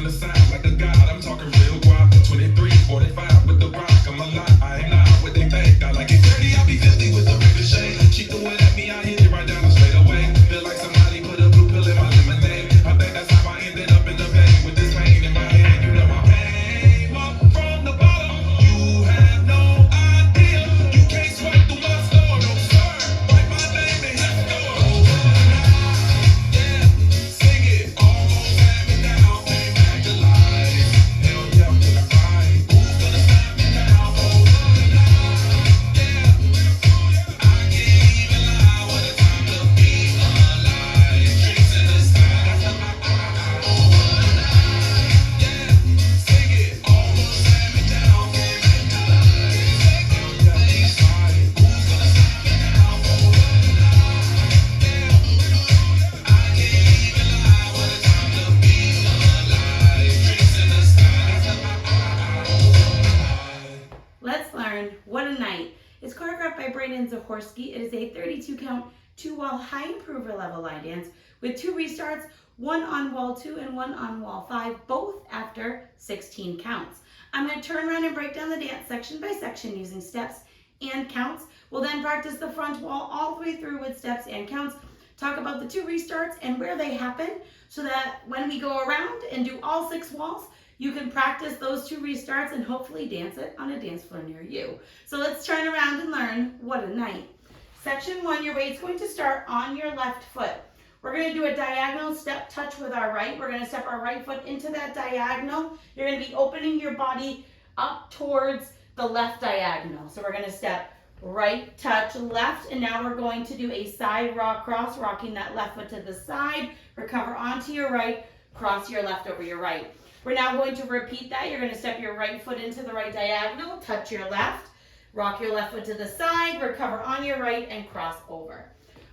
from the side like a god. I'm talking real guap. 23, 45 with the rock. I'm a lot. I ain't not what they think. I like it dirty. I be filthy with the ricochet. She threw it at me. I hit it right down the straight away. Feel like somebody put a blue pill in my lemonade. I think that's how I ended up in the vein with this pain in my head. You know I came up from the bottom. You have no idea. You can't swipe through my store, no sir. Write my name and hit the door. Yeah, sing it. Almost had me down, came back to life. Hell yeah, to the fight. Who's gonna stop me now? Over the night. Yeah, I can't even lie. What a time to be alive. Drinks in the sky. Over the night. Yeah, sing it. Almost had me down, came back to life. Hell yeah, to the fight. Who's gonna stop me now? Over the night. Yeah, I can't even lie. What a time to be alive. Drinks in the sky. Let's learn What a Night. It's choreographed by Brandon Zahorsky. It is a 32 count, 2-wall high improver level line dance with 2 restarts, one on wall 2 and one on wall 5, both after 16 counts. I'm going to turn around and break down the dance section by section using steps and counts. We'll then practice the front wall all the way through with steps and counts, talk about the 2 restarts and where they happen so that when we go around and do all 6 walls, you can practice those 2 restarts and hopefully dance it on a dance floor near you. So let's turn around and learn What a Night. Section 1, your weight's going to start on your left foot. We're going to do a diagonal step touch with our right. We're going to step our right foot into that diagonal. You're going to be opening your body up towards the left diagonal. So we're going to step right, touch, left, and now we're going to do a side rock cross, rocking that left foot to the side, recover onto your right, cross your left over your right. We're now going to repeat that. You're going to step your right foot into the right diagonal, touch your left, rock your left foot to the side, recover on your right, and cross over.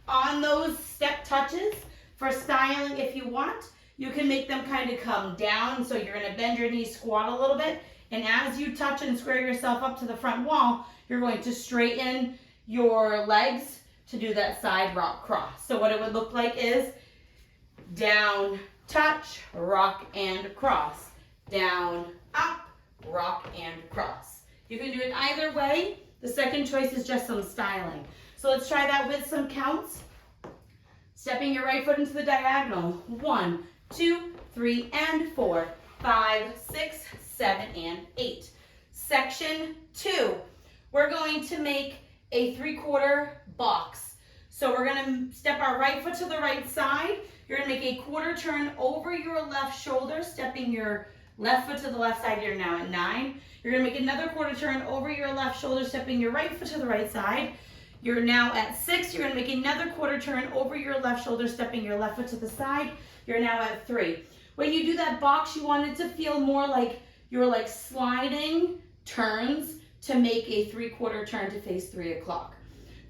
On those step touches, for styling if you want, you can make them kind of come down. So you're going to bend your knees, squat a little bit, and as you touch and square yourself up to the front wall, you're going to straighten your legs to do that side rock cross. So what it would look like is down, touch, rock, and cross. Down, up, rock, and cross. You can do it either way. The second choice is just some styling. So let's try that with some counts. Stepping your right foot into the diagonal. 1, 2, 3, and 4, 5, 6, 7, and 8. Section 2, we're going to make a 3/4 box. So we're going to step our right foot to the right side. You're going to make a quarter turn over your left shoulder, stepping your left foot to the left side. You're now at 9. You're going to make another quarter turn over your left shoulder, stepping your right foot to the right side. You're now at 6. You're going to make another quarter turn over your left shoulder, stepping your left foot to the side. You're now at 3. When you do that box, you want it to feel more like you're like sliding turns to make a 3/4 turn to face 3 o'clock.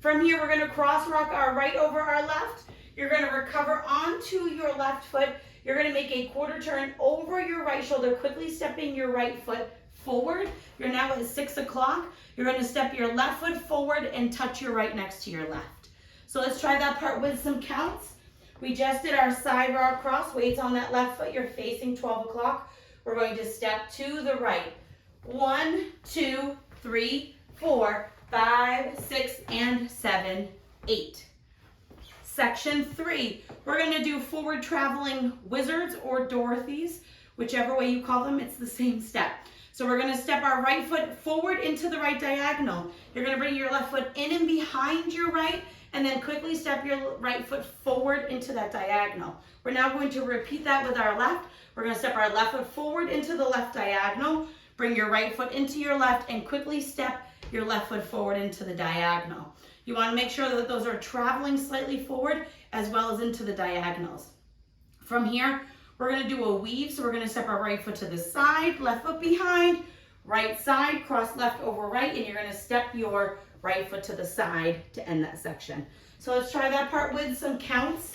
From here, we're going to cross rock our right over our left. You're going to recover onto your left foot. You're going to make a quarter turn over your right shoulder, quickly stepping your right foot forward. You're now at 6 o'clock. You're going to step your left foot forward and touch your right next to your left. So let's try that part with some counts. We just did our side rock cross. Weights on that left foot. You're facing 12 o'clock. We're going to step to the right. 1, 2, 3, 4, 5, 6, and 7, 8. Section 3, we're going to do forward traveling wizards or Dorothys, whichever way you call them, it's the same step. So we're going to step our right foot forward into the right diagonal. You're going to bring your left foot in and behind your right, and then quickly step your right foot forward into that diagonal. We're now going to repeat that with our left. We're going to step our left foot forward into the left diagonal, bring your right foot into your left, and quickly step your left foot forward into the diagonal. You want to make sure that those are traveling slightly forward as well as into the diagonals. From here, we're going to do a weave. So we're going to step our right foot to the side, left foot behind, right side, cross left over right, and you're going to step your right foot to the side to end that section. So let's try that part with some counts.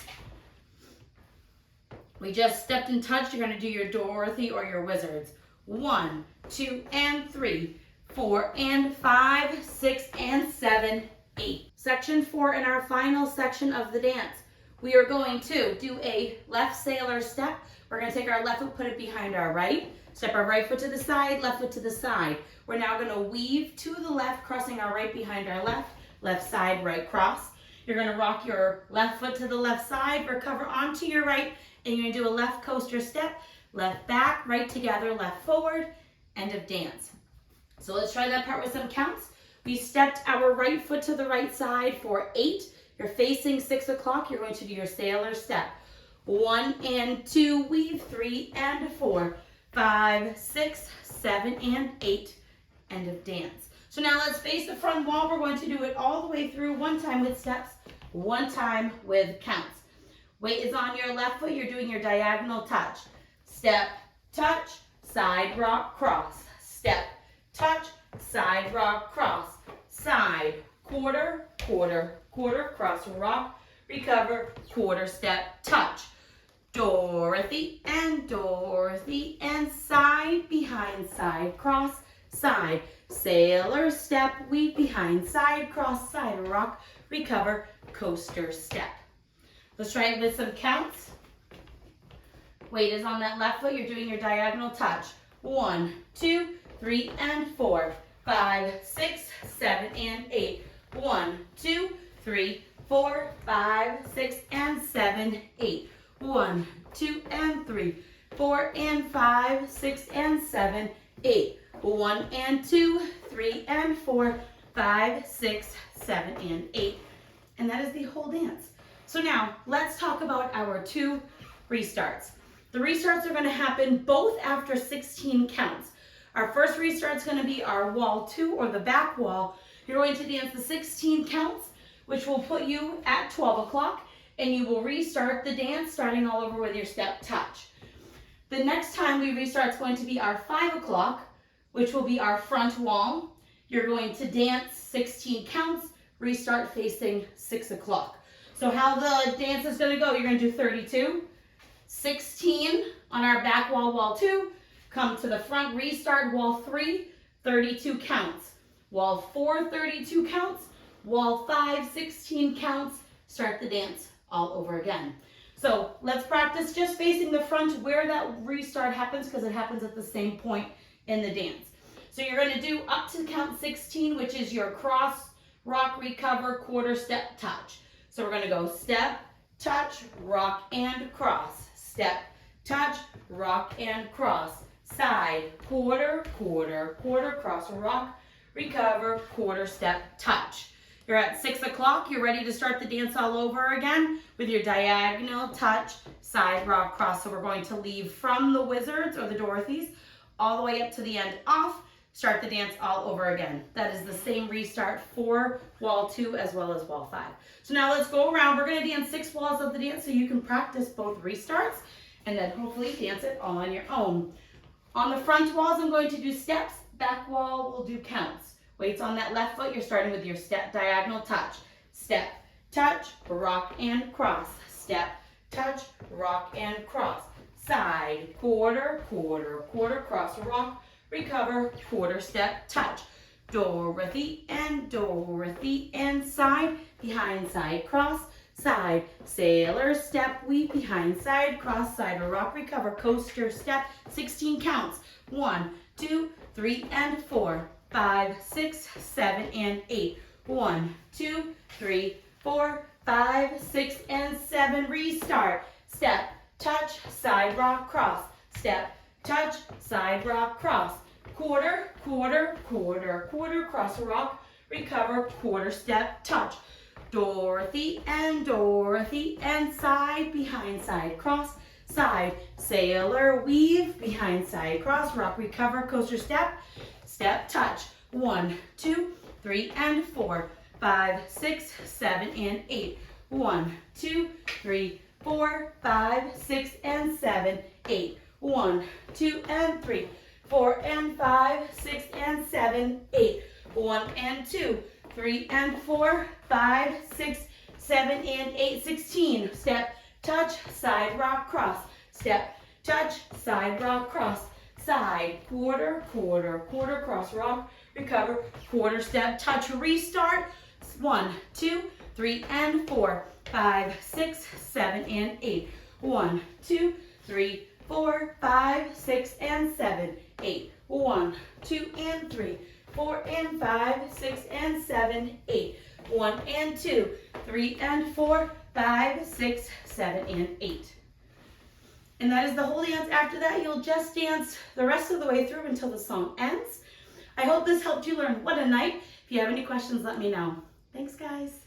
We just stepped and touched. You're going to do your Dorothy or your wizards. 1, 2, and 3, 4, and 5, 6, and 7, 8. Section 4 in our final section of the dance. We are going to do a left sailor step. We're going to take our left foot, put it behind our right. Step our right foot to the side, left foot to the side. We're now going to weave to the left, crossing our right behind our left, left side, right cross. You're going to rock your left foot to the left side, recover onto your right, and you're going to do a left coaster step, left back, right together, left forward, end of dance. So let's try that part with some counts. We stepped our right foot to the right side for 8. You're facing 6 o'clock. You're going to do your sailor step. 1 and 2, weave, 3 and 4, 5, 6, 7 and 8, end of dance. So now let's face the front wall. We're going to do it all the way through, one time with steps, one time with counts. Weight is on your left foot. You're doing your diagonal touch. Step, touch, side rock, cross. Step, touch, side rock, cross. Side, quarter, quarter, quarter, cross, rock, recover, quarter step, touch. Dorothy, and side, behind, side, cross, side. Sailor step, weave behind, side, cross, side, rock, recover, coaster step. Let's try it with some counts. Weight is on that left foot. You're doing your diagonal touch. 1, 2, 3, and 4, 5, 6, 7, and 8. 1, 2, 3, 4, 5, 6, and 7, 8. 1, 2, and 3, 4, and 5, 6, and 7, 8. 1 and 2, 3 and 4, 5, 6, 7, and 8. And that is the whole dance. So now let's talk about our 2 restarts. The restarts are going to happen both after 16 counts. Our first restart is going to be our wall 2 or the back wall. You're going to dance the 16 counts, which will put you at 12 o'clock, and you will restart the dance starting all over with your step touch. The next time we restart is going to be our 5 o'clock, which will be our front wall. You're going to dance 16 counts, restart facing 6 o'clock. So how the dance is going to go, you're going to do 32, 16 on our back wall, wall 2, come to the front, restart wall 3, 32 counts. Wall 4, 32 counts. Wall 5, 16 counts. Start the dance all over again. So let's practice just facing the front where that restart happens, because it happens at the same point in the dance. So you're going to do up to count 16, which is your cross, rock, recover, quarter step, touch. So we're going to go step, touch, rock, and cross. Step, touch, rock, and cross. Side, quarter, quarter, quarter, cross, rock, recover, quarter step, touch. You're at 6 o'clock. You're ready to start the dance all over again with your diagonal touch, side rock, cross. So we're going to leave from the Wizards or the Dorothys all the way up to the end off. Start the dance all over again. That is the same restart for wall 2 as well as wall 5. So now let's go around. We're going to dance 6 walls of the dance so you can practice both restarts and then hopefully dance it all on your own. On the front walls, I'm going to do steps. Back wall, we'll do counts. Weights on that left foot. You're starting with your step, diagonal touch. Step, touch, rock, and cross. Step, touch, rock, and cross. Side, quarter, quarter, quarter, cross, rock, recover, quarter step, touch. Dorothy, and side, behind, side, cross, side, sailor, step, weave, behind, side, cross, side, rock, recover, coaster, step, 16 counts. 1, 2, 3, and 4, 5, 6, 7, and 8. 1, 2, 3, 4, 5, 6, and 7. Restart. Step, touch, side rock, cross. Step, touch, side rock, cross. Quarter, quarter, quarter, quarter, cross, rock, recover, quarter step, touch. Dorothy, and side, behind, side, cross, side, sailor, weave, behind, side, cross, rock, recover, coaster step, step, touch. 1, 2, 3, and 4, 5, 6, 7, and 8. 1, 2, 3, 4, 5, 6, and 7, 8. 1, 2, and 3, 4, and 5, 6, and 7, 8. 1 and 2, 3 and 4, 5, 6, 7, and 8. 16. Step, touch, side rock, cross. Step, touch, side rock, cross. Side, quarter, quarter, quarter, cross, rock, recover, quarter step, touch, restart. 1, 2, 3 and 4, 5, 6, 7 and 8. 1, 2, 3, 4, 5, 6 and 7, 8. 1, 2 and 3, 4 and 5, 6 and 7, 8. 1 and 2, 3 and 4, 5, 6, 7 and 8. And that is the whole dance. After that, you'll just dance the rest of the way through until the song ends. I hope this helped you learn What a Night. If you have any questions, let me know. Thanks, guys.